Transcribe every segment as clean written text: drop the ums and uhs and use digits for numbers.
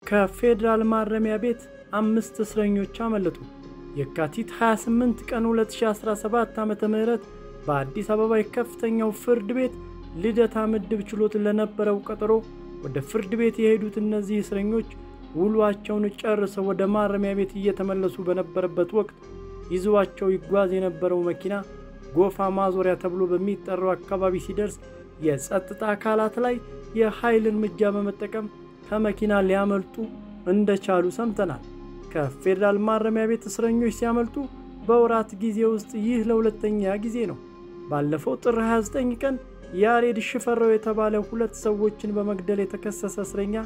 ከፌደራል ማረሚያ ቤት 5 እስረኞች አመለጡ። የካቲት 28 ቀን 2017 ዓ.ም በአዲስ አበባ የከፍተኛው ፍርድ ቤት ልደታ ምድብ ችሎት ለነበረው ቀጠሮ ወደ ፍርድ ቤት የሄዱት እነዚህ እስረኞች ውሏቸውን ጨርሰው ወደ ማረሚያ ቤት እየተመለሱ በነበረበት ወቅት ይዟቸው ይጓዝ የነበረው መኪና ጎፋ ማዞሪያ ተብሎ በሚጠራው አካባቢ ሲደርስ የጸጥታ አካላት ላይ የኃይል እርምጃ በመጠቀም ከመኪና ሊያመልጡ እንደቻሉ ሰምተናል። ከፌደራል ማረሚያ ቤት እስረኞች ሲያመልጡ በወራት ጊዜ ውስጥ ይህ ለሁለተኛ ጊዜ ነው። ባለፈው ጥር 29 ቀን ያሬድ ሽፈራው የተባለ 2 ሰዎችን በመግደል የተከሰሰ እስረኛ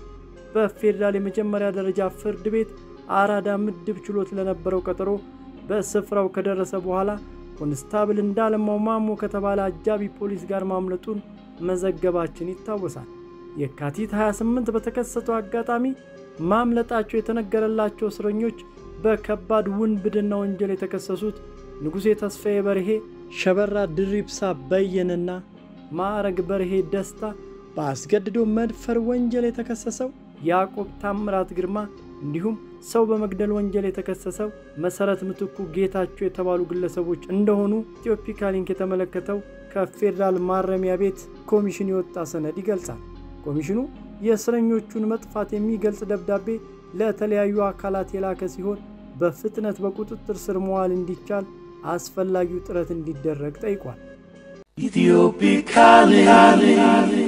በፌደራል የመጀመሪያ ደረጃ ፍርድ ቤት አራዳ ምድብ ችሎት ለነበረው ቀጠሮ በስፍራው ከደረሰ በኋላ ኮንስታብል እንዳለማው ማሞ ከተባለ አጃቢ ፖሊስ ጋር ማምለጡን መዘገባችን ይታወሳል። የካቲት 28 በተከሰተው አጋጣሚ ማምለጣቸው የተነገረላቸው እስረኞች በከባድ ውንብድና ወንጀል የተከሰሱት ንጉሴ ተስፋዬ በርሄ፣ ሸበራ ድሪብሳ በየነና ማዕረግ በርሄ ደስታ፣ በአስገድዶ መድፈር ወንጀል የተከሰሰው ያዕቆብ ታምራት ግርማ እንዲሁም ሰው በመግደል ወንጀል የተከሰሰው መሰረት ምትኩ ጌታቸው የተባሉ ግለሰቦች እንደሆኑ ኢትዮፒካ ሊንክ የተመለከተው ከፌደራል ማረሚያ ቤት ኮሚሽን የወጣ ሰነድ ይገልጻል። ኮሚሽኑ የእስረኞቹን መጥፋት የሚገልጽ ደብዳቤ ለተለያዩ አካላት የላከ ሲሆን በፍጥነት በቁጥጥር ስር መዋል እንዲቻል አስፈላጊው ጥረት እንዲደረግ ጠይቋል። ኢትዮፒካ ሊንክ